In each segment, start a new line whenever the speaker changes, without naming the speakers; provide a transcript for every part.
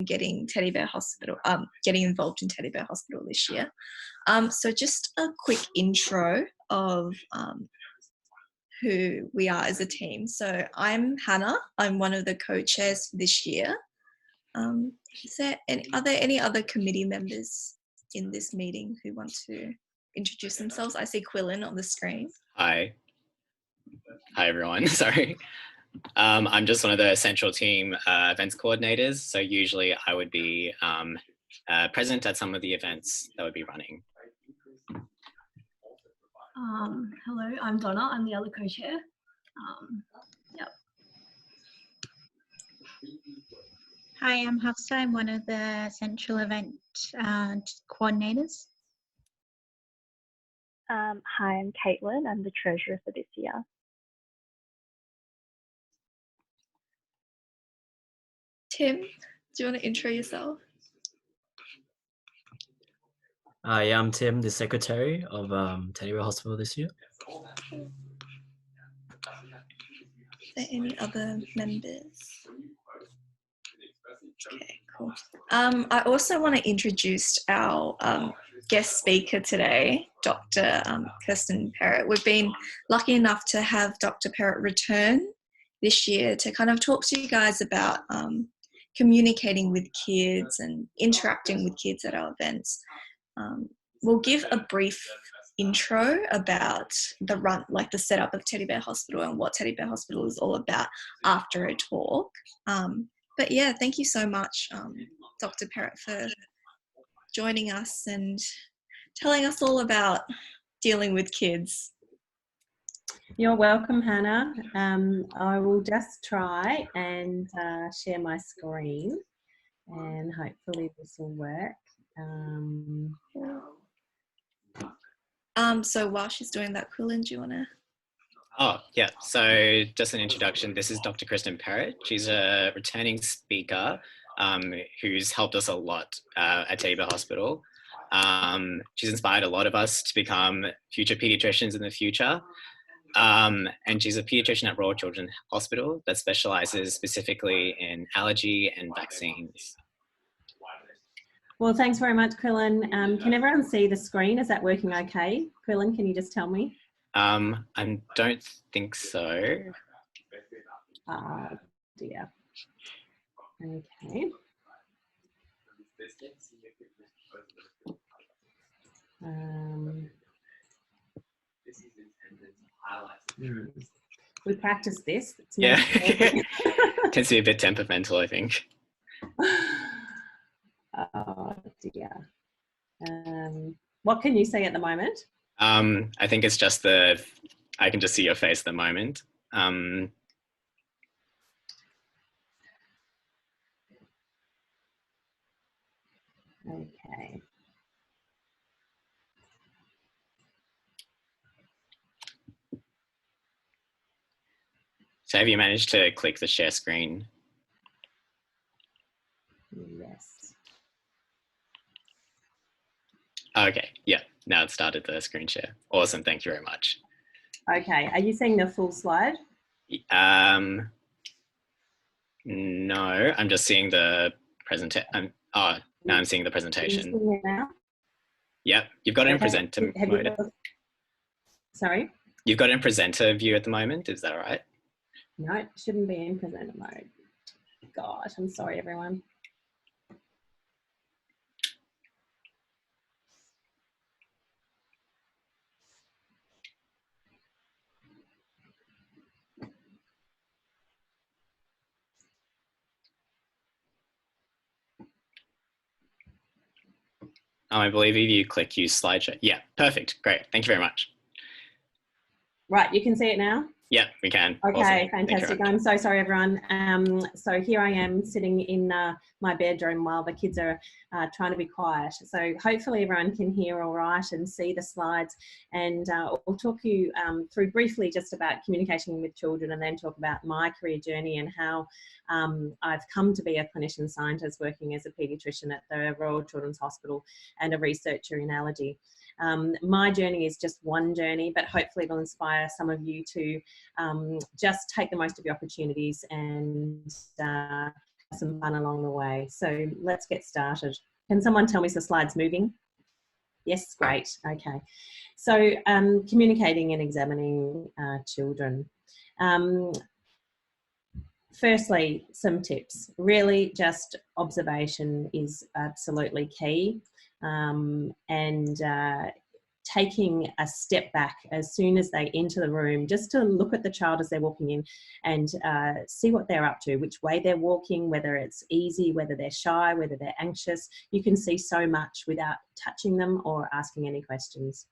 getting Teddy Bear Hospital, getting involved in Teddy Bear Hospital this year. So just a quick intro of who we are as a team. So I'm Hannah. I'm one of the co-chairs for this year. Are there any other committee members in this meeting who want to introduce themselves? I see Quillen on the screen.
Hi everyone. Sorry. I'm just one of the central team events coordinators. So usually I would be present at some of the events that would be running.
Hello, I'm Donna. I'm the other co-chair. Yep.
Hi, I'm Hafsa. I'm one of the central event coordinators.
Hi, I'm Caitlin. I'm the treasurer for this year.
Tim, do you want to intro yourself?
Yeah, I'm Tim, the secretary of Teddy Bear Hospital this year.
Are there any other members? Okay, cool. I also want to introduce our guest speaker today, Dr. Kirsten Perrott. We've been lucky enough to have Dr. Perrott return this year to kind of talk to you guys about communicating with kids and interacting with kids at our events. We'll give a brief intro about the setup of Teddy Bear Hospital and what Teddy Bear Hospital is all about after a talk. But yeah, thank you so much, Dr. Perrott, for joining us and telling us all about dealing with kids.
You're welcome, Hannah. I will just try and share my screen, and hopefully this will work.
So while she's doing that, Quillen, do you want to?
Oh, yeah. So just an introduction. This is Dr. Kristen Perrott. She's a returning speaker who's helped us a lot at Teddy Bear Hospital. She's inspired a lot of us to become future paediatricians in the future. And she's a paediatrician at Royal Children's Hospital that specialises specifically in allergy and vaccines.
Well, thanks very much, Quillen. Can everyone see the screen? Is that working okay? Quillen, can you just tell me?
I don't think so.
Dear. Okay. We practiced this. It's
yeah. Tends to be a bit temperamental, I think.
Oh dear. What can you see at the moment?
I think it's just I can just see your face at the moment.
Okay.
So have you managed to click the share screen?
Yes.
Okay, yeah, now it's started the screen share. Awesome, thank you very much.
Okay, are you seeing the full slide?
No, I'm just seeing the presentation. Oh, now I'm seeing the presentation.
Are you seeing it now?
Yep, you've got it in presenter mode.
Sorry?
You've got it in presenter view at the moment, is that right?
No, it shouldn't be in presenter mode. Gosh, I'm sorry, everyone.
I believe if you click use slideshow. Yeah, perfect. Great. Thank you very much.
Right, you can see it now?
Yeah, we can.
Okay,
awesome.
Fantastic. I'm so sorry, everyone. So here I am sitting in my bedroom while the kids are trying to be quiet. So hopefully everyone can hear all right and see the slides. And we'll talk you through briefly just about communication with children, and then talk about my career journey and how I've come to be a clinician scientist working as a paediatrician at the Royal Children's Hospital and a researcher in allergy. My journey is just one journey, but hopefully it will inspire some of you to just take the most of the opportunities and some fun along the way. So let's get started. Can someone tell me if the slide's moving? Yes, great. Okay. So communicating and examining children. Firstly, some tips. Really, just observation is absolutely key, and taking a step back as soon as they enter the room, just to look at the child as they're walking in and see what they're up to, which way they're walking, whether it's easy, whether they're shy, whether they're anxious. You can see so much without touching them or asking any questions.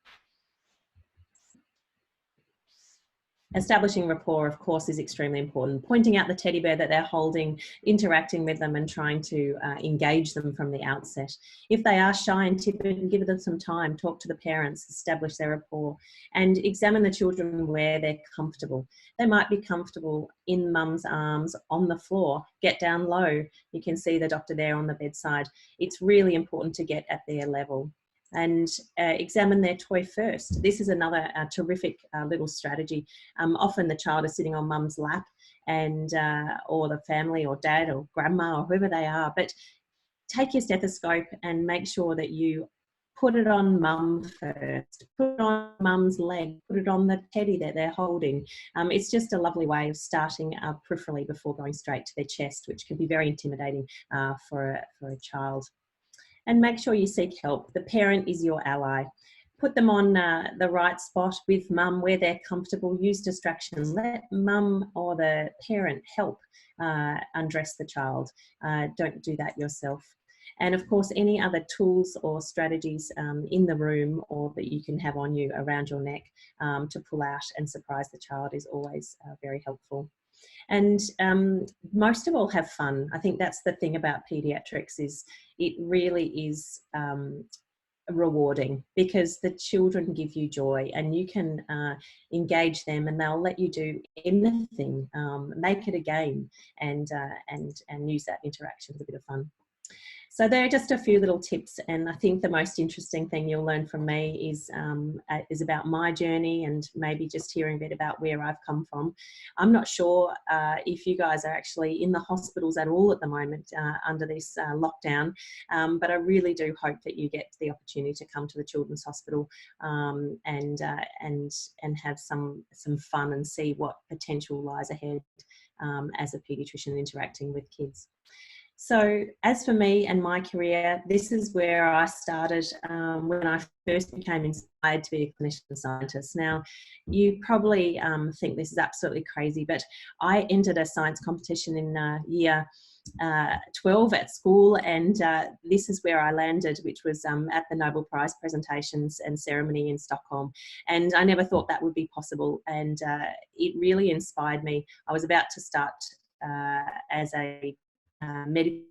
Establishing rapport, of course, is extremely important. Pointing out the teddy bear that they're holding, interacting with them and trying to engage them from the outset. If they are shy and timid, give them some time, talk to the parents, establish their rapport, and examine the children where they're comfortable. They might be comfortable in mum's arms on the floor. Get down low. You can see the doctor there on the bedside. It's really important to get at their level. And examine their toy first. This is another terrific little strategy. Often the child is sitting on mum's lap and or the family or dad or grandma or whoever they are, but take your stethoscope and make sure that you put it on mum first, put it on mum's leg, put it on the teddy that they're holding. It's just a lovely way of starting peripherally before going straight to their chest, which can be very intimidating for a child. And make sure you seek help. The parent is your ally. Put them on the right spot with mum where they're comfortable. Use distraction. Let mum or the parent help undress the child. Don't do that yourself. And of course, any other tools or strategies in the room or that you can have on you around your neck to pull out and surprise the child is always very helpful. And most of all, have fun. I think that's the thing about paediatrics, is it really is rewarding, because the children give you joy and you can engage them and they'll let you do anything, make it a game, and use that interaction as a bit of fun. So there are just a few little tips, and I think the most interesting thing you'll learn from me is about my journey and maybe just hearing a bit about where I've come from. I'm not sure if you guys are actually in the hospitals at all at the moment under this lockdown, but I really do hope that you get the opportunity to come to the Children's Hospital and have some fun and see what potential lies ahead as a paediatrician interacting with kids. So as for me and my career, this is where I started when I first became inspired to be a clinician scientist. Now, you probably think this is absolutely crazy, but I entered a science competition in year 12 at school, and this is where I landed, which was at the Nobel Prize presentations and ceremony in Stockholm. And I never thought that would be possible, and it really inspired me. I was about to start as a medical,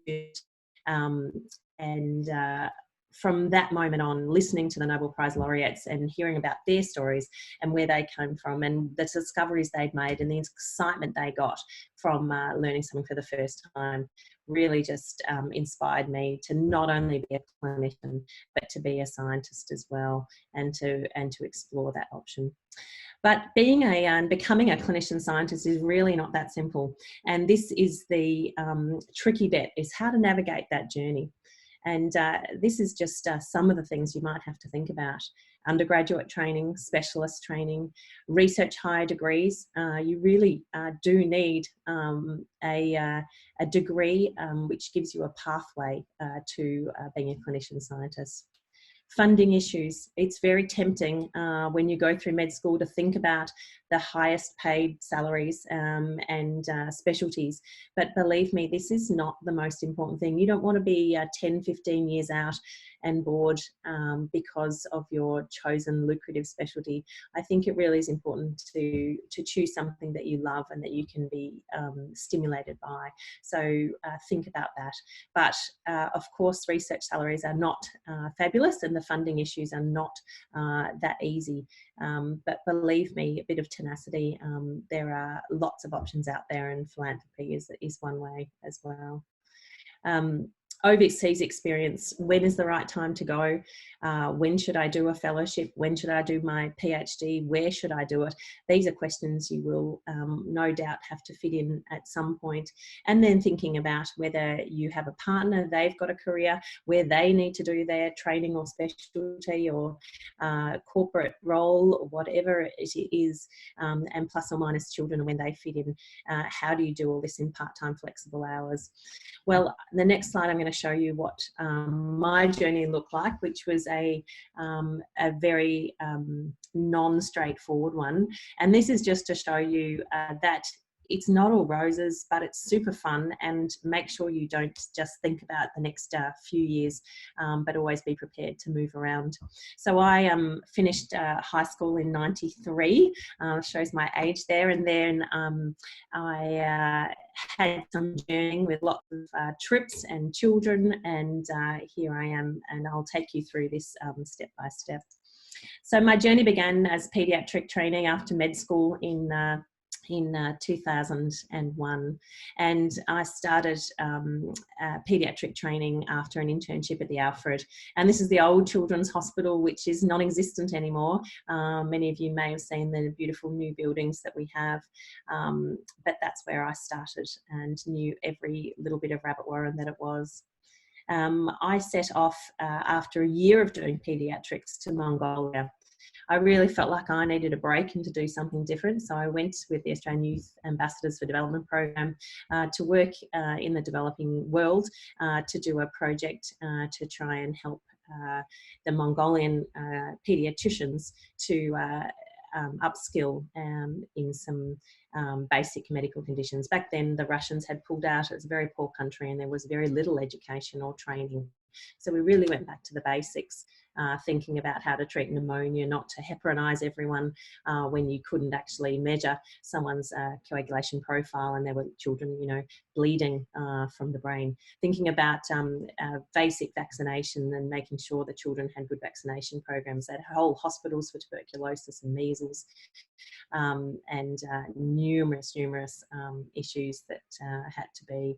and from that moment on, listening to the Nobel Prize laureates and hearing about their stories and where they came from and the discoveries they'd made and the excitement they got from learning something for the first time really just inspired me to not only be a clinician but to be a scientist as well, and to explore that option. But being becoming a clinician scientist is really not that simple. And this is the tricky bit, is how to navigate that journey. And this is just some of the things you might have to think about. Undergraduate training, specialist training, research higher degrees. You really do need a degree which gives you a pathway to being a clinician scientist. Funding issues. It's very tempting when you go through med school to think about the highest paid salaries and specialties. But believe me, this is not the most important thing. You don't want to be 10, 15 years out and bored because of your chosen lucrative specialty. I think it really is important to choose something that you love and that you can be stimulated by. So think about that. But of course, research salaries are not fabulous, and the funding issues are not that easy. But believe me, a bit of tenacity, there are lots of options out there, and philanthropy is one way as well. overseas experience. When is the right time to go? When should I do a fellowship? When should I do my PhD? Where should I do it? These are questions you will no doubt have to fit in at some point. And then thinking about whether you have a partner, they've got a career, where they need to do their training or specialty or corporate role or whatever it is, and plus or minus children, when they fit in. How do you do all this in part-time flexible hours? Well, the next slide, I'm going to show you what my journey looked like, which was a very non-straightforward one. And this is just to show you that it's not all roses, but it's super fun, and make sure you don't just think about the next few years, but always be prepared to move around. So I finished high school in '93, shows my age there, and then I had some journeying with lots of trips and children, and here I am, and I'll take you through this step by step. So my journey began as paediatric training after med school in 2001, and I started paediatric training after an internship at the Alfred, and this is the old children's hospital, which is non-existent anymore. Many of you may have seen the beautiful new buildings that we have, but that's where I started and knew every little bit of rabbit warren that it was. I set off after a year of doing paediatrics to Mongolia. I really felt like I needed a break and to do something different. So I went with the Australian Youth Ambassadors for Development program to work in the developing world, to do a project to try and help the Mongolian paediatricians to upskill in some basic medical conditions. Back then, the Russians had pulled out. It was a very poor country and there was very little education or training. So we really went back to the basics, thinking about how to treat pneumonia, not to heparinize everyone when you couldn't actually measure someone's coagulation profile and there were children, you know, bleeding from the brain. Thinking about basic vaccination and making sure the children had good vaccination programs. They had whole hospitals for tuberculosis and measles, and numerous issues that had to be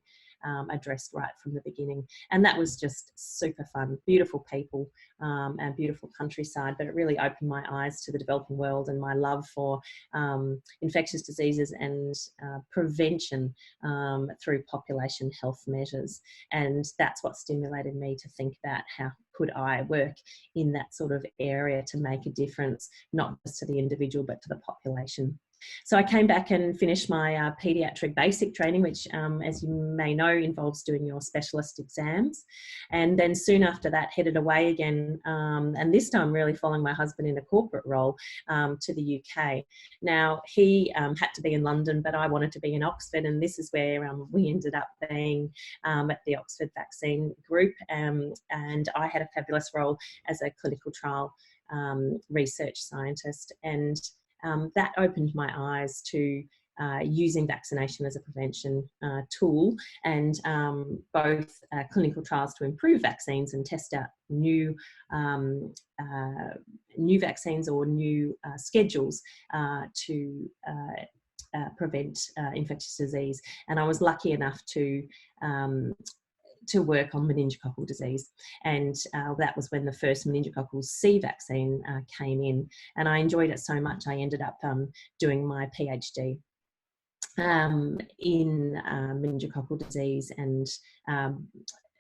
addressed right from the beginning. And that was just super fun. Beautiful people and beautiful countryside, but it really opened my eyes to the developing world and my love for infectious diseases and prevention through population health measures. And that's what stimulated me to think about how could I work in that sort of area to make a difference, not just to the individual, but to the population. So I came back and finished my paediatric basic training, which, as you may know, involves doing your specialist exams. And then soon after that, headed away again, and this time really following my husband in a corporate role to the UK. Now, he had to be in London, but I wanted to be in Oxford, and this is where we ended up being at the Oxford Vaccine Group, and I had a fabulous role as a clinical trial research scientist, and that opened my eyes to using vaccination as a prevention tool, and both clinical trials to improve vaccines and test out new vaccines or new schedules to prevent infectious disease. And I was lucky enough to work on meningococcal disease, and that was when the first meningococcal C vaccine came in, and I enjoyed it so much I ended up doing my PhD in meningococcal disease and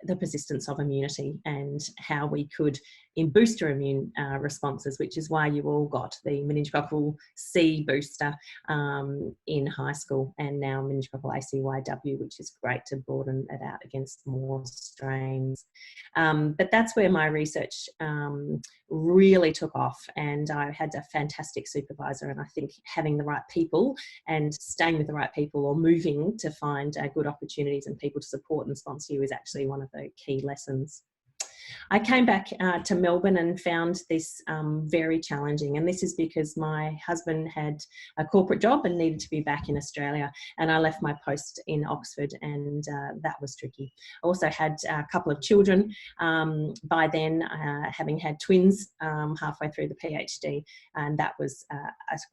the persistence of immunity and how we could in booster immune responses, which is why you all got the meningococcal C booster in high school, and now meningococcal ACYW, which is great to broaden it out against more strains. But that's where my research really took off, and I had a fantastic supervisor, and I think having the right people and staying with the right people or moving to find good opportunities and people to support and sponsor you is actually one of the key lessons. I came back to Melbourne and found this very challenging, and this is because my husband had a corporate job and needed to be back in Australia, and I left my post in Oxford, and that was tricky. I also had a couple of children by then, having had twins halfway through the PhD, and that was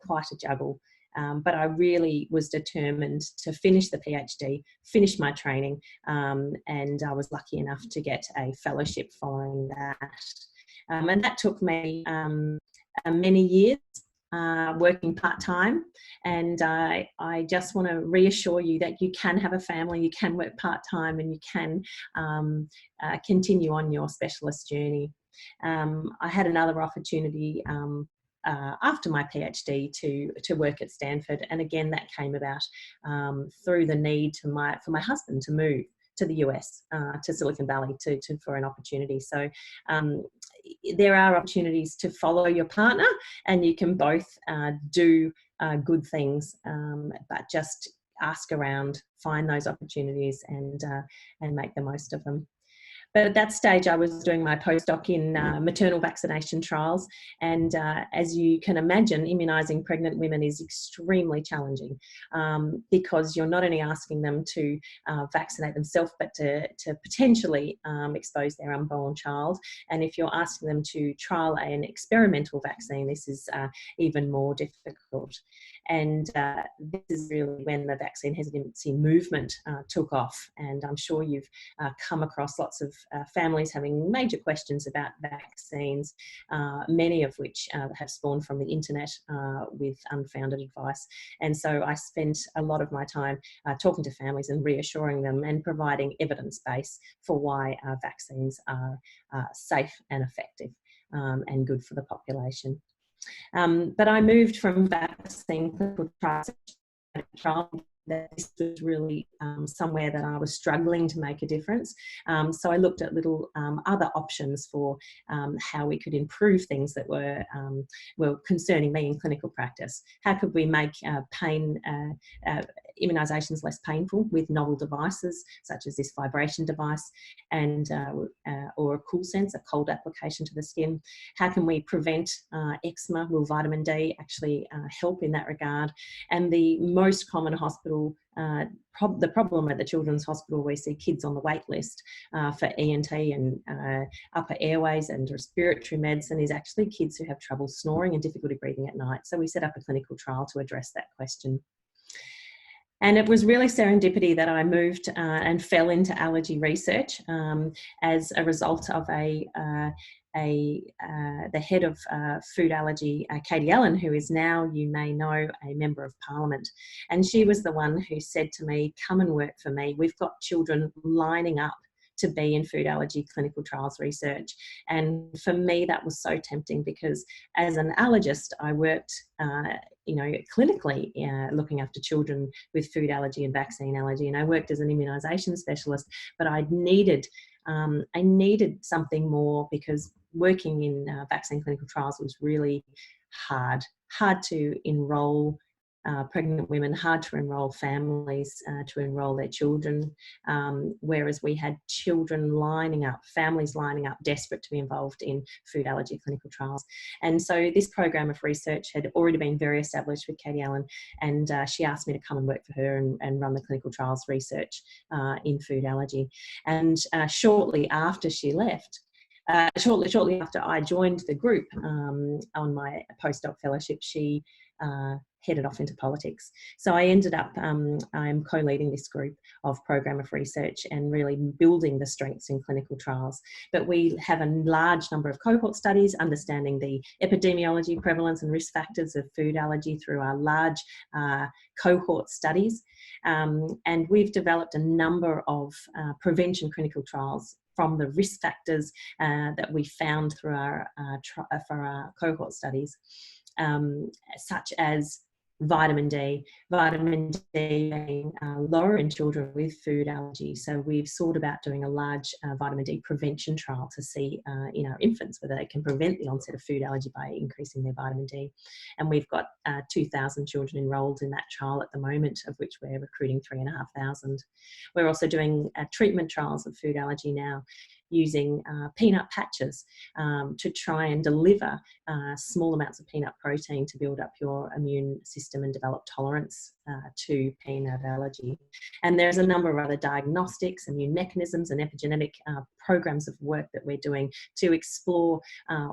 quite a juggle. But I really was determined to finish the PhD, finish my training, and I was lucky enough to get a fellowship following that. And that took me many years, working part-time, and I just want to reassure you that you can have a family, you can work part-time, and you can continue on your specialist journey. I had another opportunity after my PhD to work at Stanford, and again that came about through the need for my husband to move to the US, to Silicon Valley, for an opportunity. So there are opportunities to follow your partner, and you can both do good things, but just ask around, find those opportunities, and make the most of them. But at that stage, I was doing my postdoc in maternal vaccination trials. And as you can imagine, immunising pregnant women is extremely challenging, because you're not only asking them to vaccinate themselves, but to potentially expose their unborn child. And if you're asking them to trial an experimental vaccine, this is even more difficult. And this is really when the vaccine hesitancy movement took off. And I'm sure you've come across lots of families having major questions about vaccines, many of which have spawned from the internet with unfounded advice. And so I spent a lot of my time talking to families and reassuring them and providing evidence base for why vaccines are safe and effective and good for the population. But I moved from vaccine clinical trial. This was really somewhere that I was struggling to make a difference. So I looked at little other options for how we could improve things that were concerning me in clinical practice. How could we make immunisations less painful with novel devices such as this vibration device and or a cool sense, a cold application to the skin? How can we prevent eczema? Will vitamin D actually help in that regard? And the most common hospital the problem at the Children's Hospital, we see kids on the wait list for ENT and upper airways and respiratory medicine, is actually kids who have trouble snoring and difficulty breathing at night. So we set up a clinical trial to address that question. And it was really serendipity that I moved and fell into allergy research as a result of the head of food allergy, Katie Allen, who is now, you may know, a member of Parliament. And she was the one who said to me, come and work for me. We've got children lining up to be in food allergy clinical trials research. And for me, that was so tempting, because as an allergist, I worked clinically looking after children with food allergy and vaccine allergy. And I worked as an immunisation specialist, but I needed something more, because working in vaccine clinical trials was really hard to enrol pregnant women, hard to enrol families, to enrol their children, whereas we had children lining up, families lining up, desperate to be involved in food allergy clinical trials. And so this program of research had already been very established with Katie Allen, and she asked me to come and work for her and run the clinical trials research in food allergy. And shortly after she left, shortly after I joined the group on my postdoc fellowship, she headed off into politics. So I ended up, I'm co-leading this group of program of research and really building the strengths in clinical trials. But we have a large number of cohort studies, understanding the epidemiology, prevalence and risk factors of food allergy through our large cohort studies. And we've developed a number of prevention clinical trials from the risk factors that we found through for our cohort studies, such as vitamin D being lower in children with food allergy. So we've sought about doing a large vitamin D prevention trial to see in our infants whether they can prevent the onset of food allergy by increasing their vitamin D. And we've got 2,000 children enrolled in that trial at the moment, of which we're recruiting 3,500. We're also doing treatment trials of food allergy now, using peanut patches to try and deliver small amounts of peanut protein to build up your immune system and develop tolerance to peanut allergy. And there's a number of other diagnostics, immune mechanisms and epigenetic programs of work that we're doing to explore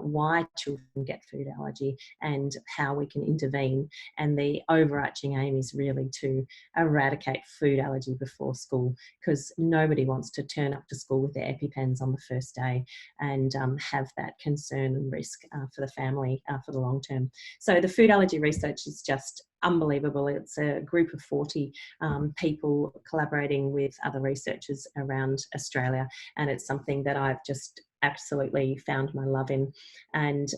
why children get food allergy and how we can intervene. And the overarching aim is really to eradicate food allergy before school, because nobody wants to turn up to school with their EpiPens on the first day and have that concern and risk for the family for the long term. So the food allergy research is just unbelievable. It's a group of 40 people collaborating with other researchers around Australia, and it's something that I've just absolutely found my love in. And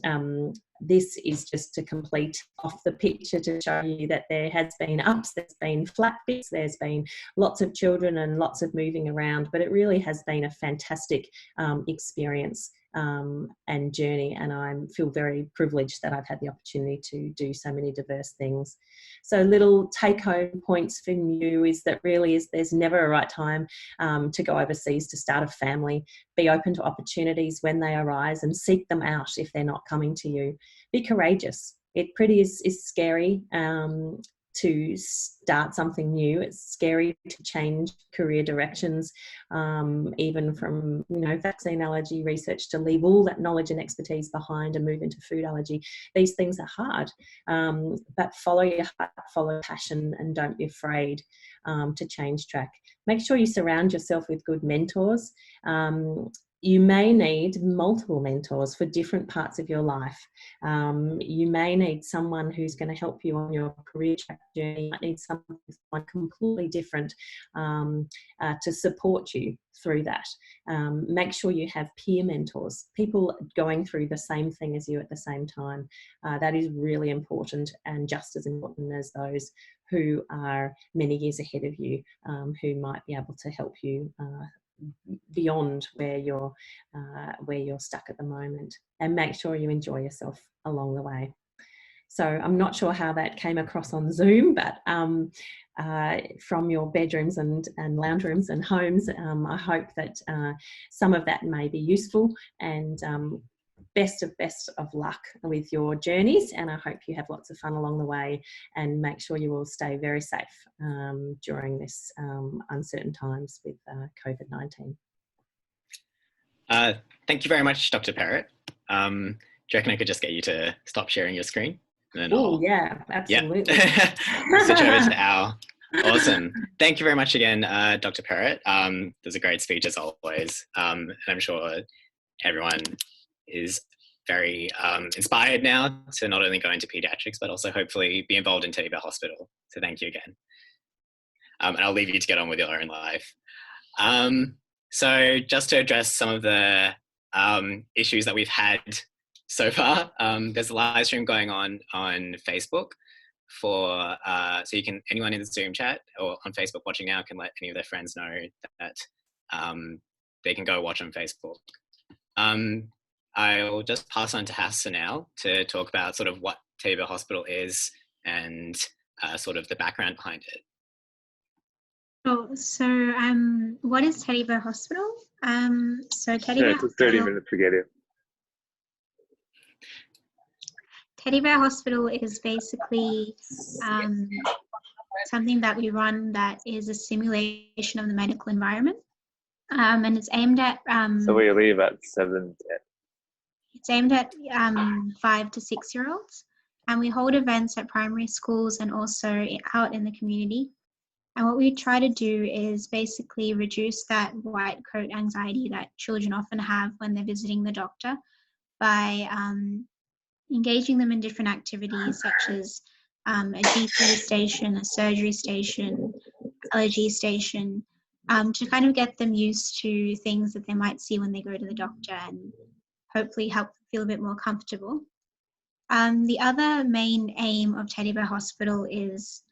this is just to complete off the picture to show you that there has been ups, there's been flat bits, there's been lots of children and lots of moving around, but it really has been a fantastic experience and journey, and I feel very privileged that I've had the opportunity to do so many diverse things. So little take-home points from you is that really there's never a right time to go overseas to start a family. Be open to opportunities when they arise and seek them out if they're not coming to you. Be courageous. It pretty is scary to start something new. It's scary to change career directions, even from vaccine allergy research, to leave all that knowledge and expertise behind and move into food allergy. These things are hard, but follow your heart, follow passion, and don't be afraid to change track. Make sure you surround yourself with good mentors. You may need multiple mentors for different parts of your life. You may need someone who's going to help you on your career track journey. You might need someone completely different to support you through that. Make sure you have peer mentors, people going through the same thing as you at the same time. That is really important, and just as important as those who are many years ahead of you, who might be able to help you beyond where you're stuck at the moment. And make sure you enjoy yourself along the way. So I'm not sure how that came across on Zoom, but from your bedrooms and lounge rooms and homes, I hope that some of that may be useful, and best of luck with your journeys, and I hope you have lots of fun along the way, and make sure you all stay very safe during this uncertain times with COVID-19.
Thank you very much, Dr. Parrott. Do you reckon I could just get you to stop sharing your screen?
Oh, yeah, absolutely.
Yeah. Switch over to Al. Awesome. Thank you very much again, Dr. Parrott. There's a great speech as always. And I'm sure everyone is very inspired now to not only go into pediatrics, but also hopefully be involved in Teddy Bear Hospital. So thank you again. And I'll leave you to get on with your own life. So just to address some of the issues that we've had so far, there's a live stream going on Facebook for, so you can, anyone in the Zoom chat or on Facebook watching now can let any of their friends know that they can go watch on Facebook. I'll just pass on to Hassa now to talk about sort of what Teddy Bear Hospital is and sort of the background behind it.
Oh, so what is Teddy Bear Hospital? So Teddy Bear
it took 30 minutes to get it.
Teddy Bear Hospital is basically something that we run that is a simulation of the medical environment, and it's aimed at.
So we leave at 7:10.
It's aimed at 5 to 6 year olds, and we hold events at primary schools and also out in the community. And what we try to do is basically reduce that white coat anxiety that children often have when they're visiting the doctor by engaging them in different activities such as a GP station, a surgery station, allergy station, to kind of get them used to things that they might see when they go to the doctor and hopefully help them feel a bit more comfortable. The other main aim of Teddy Bear Hospital is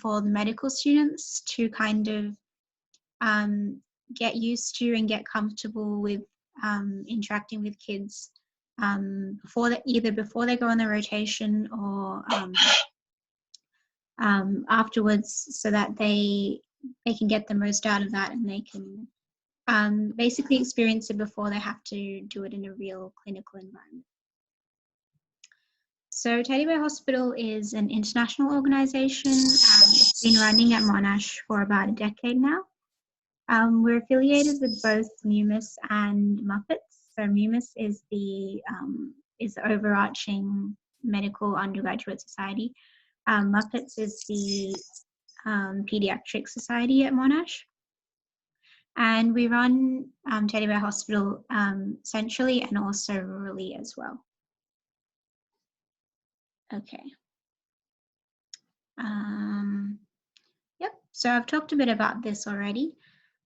for the medical students to kind of get used to and get comfortable with interacting with kids either before they go on their rotation or afterwards, so that they can get the most out of that and they can basically experience it before they have to do it in a real clinical environment. So Teddy Bear Hospital is an international organisation. It's been running at Monash for about a decade now. We're affiliated with both MUMIS and Muppets. So MUMIS is the overarching medical undergraduate society. Muppets is the pediatric society at Monash. And we run Teddy Bear Hospital centrally and also rurally as well. Okay. Yep, so I've talked a bit about this already.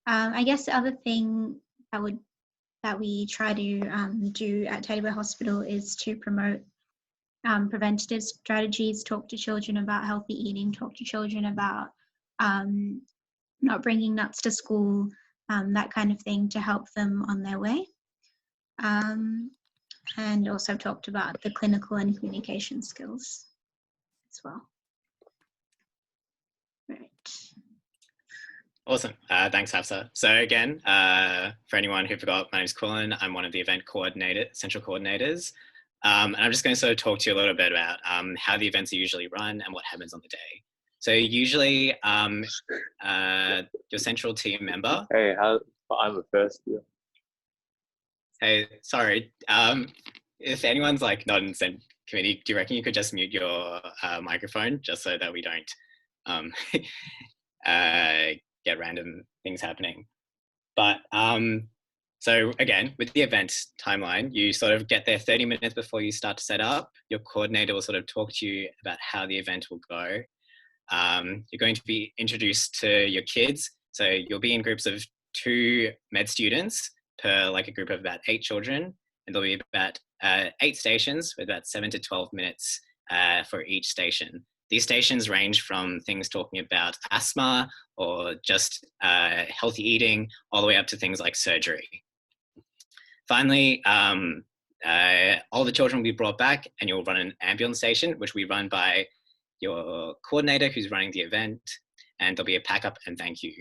I guess the other thing that we try to do at Teddy Bear Hospital is to promote preventative strategies, talk to children about healthy eating, talk to children about not bringing nuts to school, that kind of thing to help them on their way. And also talked about the clinical and communication skills as well. Right.
Awesome. Thanks, Hafsa. So again, for anyone who forgot, my name is Quillen. I'm one of the event central coordinators. And I'm just going to sort of talk to you a little bit about how the events are usually run and what happens on the day. So usually your central team member.
Hey, I'm the first year.
Hey, sorry. If anyone's like not in the committee, do you reckon you could just mute your microphone just so that we don't get random things happening? But so again, with the event timeline, you sort of get there 30 minutes before you start to set up. Your coordinator will sort of talk to you about how the event will go. You're going to be introduced to your kids. So you'll be in groups of 2 med students per like a group of about 8 children. And there'll be about 8 stations with about 7 to 12 minutes for each station. These stations range from things talking about asthma or just healthy eating, all the way up to things like surgery. Finally, all the children will be brought back and you'll run an ambulance station, which we run by your coordinator who's running the event, and there'll be a pack up and thank you.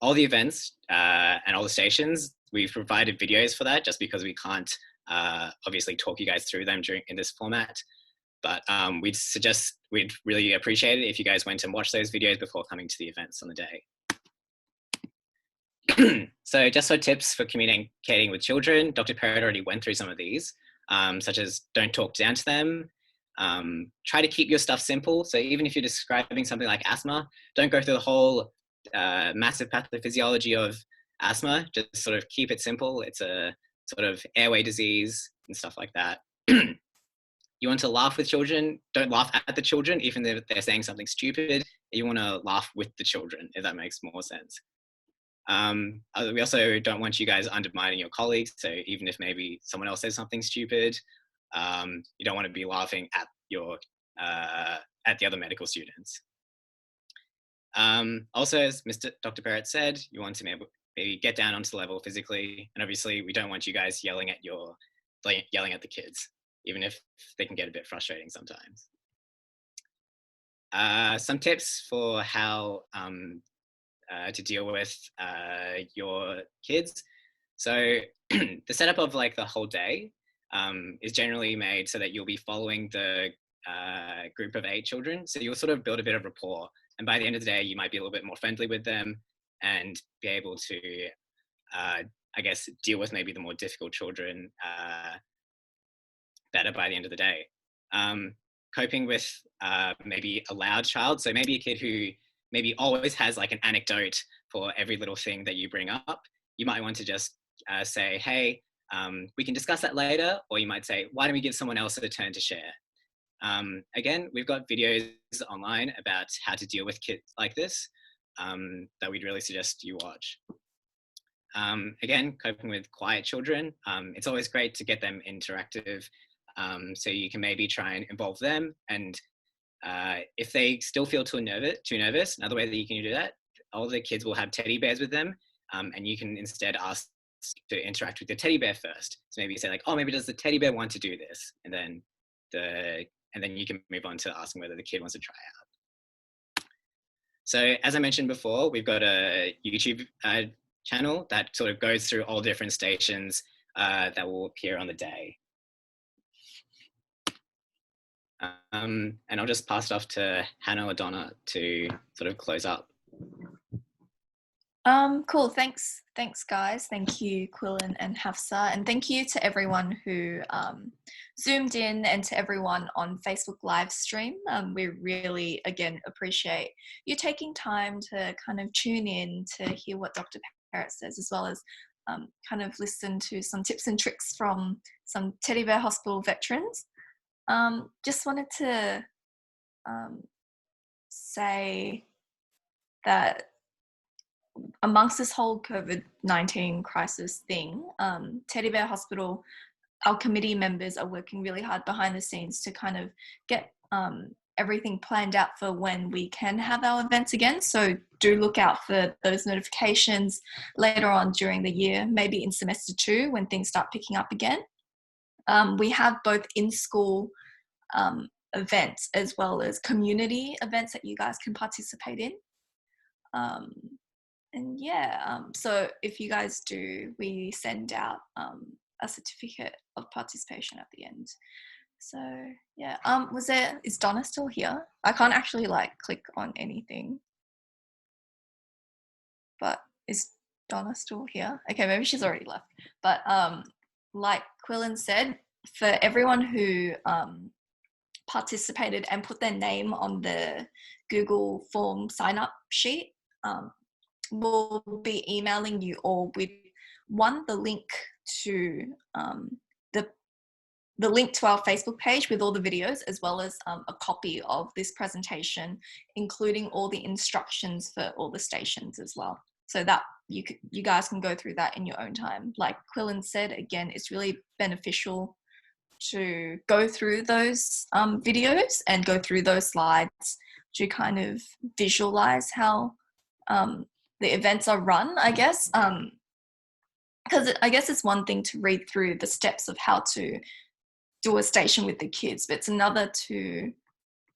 All the events and all the stations, we've provided videos for that just because we can't obviously talk you guys through them in this format. But we'd really appreciate it if you guys went and watched those videos before coming to the events on the day. So just for tips for communicating with children, Dr. Perrott already went through some of these, such as don't talk down to them. Try to keep your stuff simple. So even if you're describing something like asthma, don't go through the whole massive pathophysiology of asthma. Just sort of keep it simple. It's a sort of airway disease and stuff like that. You want to laugh with children, don't laugh at the children, even if they're saying something stupid. You want to laugh with the children, if that makes more sense. We also don't want you guys undermining your colleagues. So even if maybe someone else says something stupid, you don't want to be laughing at the other medical students. Also, as Dr. Perrott said, you want to maybe get down onto the level physically. And obviously we don't want you guys yelling at the kids, even if they can get a bit frustrating sometimes. Some tips for how to deal with your kids. So the setup of like the whole day is generally made so that you'll be following the group of 8 children. So you'll sort of build a bit of rapport. And by the end of the day, you might be a little bit more friendly with them and be able to, I guess, deal with maybe the more difficult children better by the end of the day. Coping with maybe a loud child. So maybe a kid who maybe always has like an anecdote for every little thing that you bring up. You might want to just say, hey, we can discuss that later. Or you might say, why don't we give someone else a turn to share? Again, we've got videos online about how to deal with kids like this that we'd really suggest you watch. Again, coping with quiet children. It's always great to get them interactive. So you can maybe try and involve them, and if they still feel too nervous, another way that you can do that, all the kids will have teddy bears with them, and you can instead ask to interact with the teddy bear first. So maybe you say like, oh, maybe does the teddy bear want to do this? And then you can move on to asking whether the kid wants to try out. So as I mentioned before, we've got a YouTube channel that sort of goes through all different stations that will appear on the day. And I'll just pass it off to Hannah or Donna to sort of close up.
Cool. Thanks, guys. Thank you, Quillen and Hafsa, and thank you to everyone who zoomed in and to everyone on Facebook live stream. We really, again, appreciate you taking time to kind of tune in to hear what Dr. Parrott says, as well as kind of listen to some tips and tricks from some Teddy Bear Hospital veterans. Just wanted to say that amongst this whole COVID-19 crisis thing, Teddy Bear Hospital, our committee members are working really hard behind the scenes to kind of get everything planned out for when we can have our events again. So do look out for those notifications later on during the year, maybe in semester 2 when things start picking up again. We have both in-school events as well as community events that you guys can participate in. And yeah, so if you guys do, we send out a certificate of participation at the end. So yeah, is Donna still here? I can't actually like click on anything. But is Donna still here? Okay, maybe she's already left. But like Quillen said, for everyone who participated and put their name on the Google form sign up sheet, we'll be emailing you all with the link to the link to our Facebook page with all the videos, as well as a copy of this presentation, including all the instructions for all the stations as well. So that you guys can go through that in your own time. Like Quillen said, again, it's really beneficial to go through those videos and go through those slides to kind of visualize how the events are run, I guess. Because I guess it's one thing to read through the steps of how to do a station with the kids, but it's another to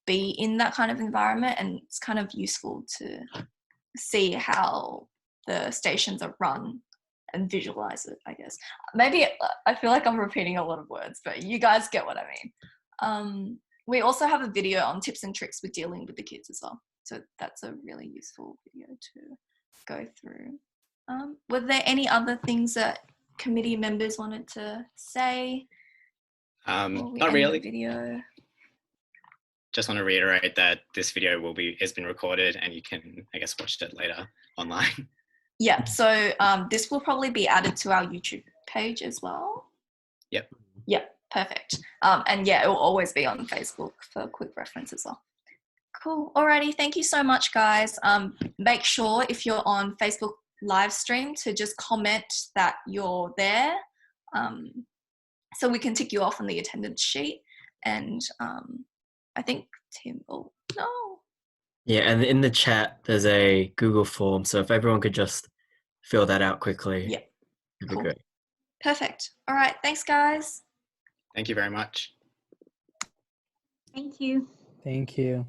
be in that kind of environment, and it's kind of useful to see how the stations are run and visualize it, I guess. Maybe I feel like I'm repeating a lot of words, but you guys get what I mean. We also have a video on tips and tricks with dealing with the kids as well. So that's a really useful video to go through. Were there any other things that committee members wanted to say?
Not really.
Video.
Just want to reiterate that this video has been recorded and you can, I guess, watch it later online.
Yeah, so this will probably be added to our YouTube page as well.
Yep.
Yep, perfect. And yeah, it will always be on Facebook for quick reference as well. Cool. Alrighty, thank you so much, guys. Make sure if you're on Facebook live stream to just comment that you're there, so we can tick you off on the attendance sheet. And I think Tim, oh no.
Yeah, and in the chat, there's a Google form. So if everyone could just fill that out quickly,
yeah,
that'd be great.
Perfect. All right. Thanks, guys.
Thank you very much.
Thank you.
Thank you.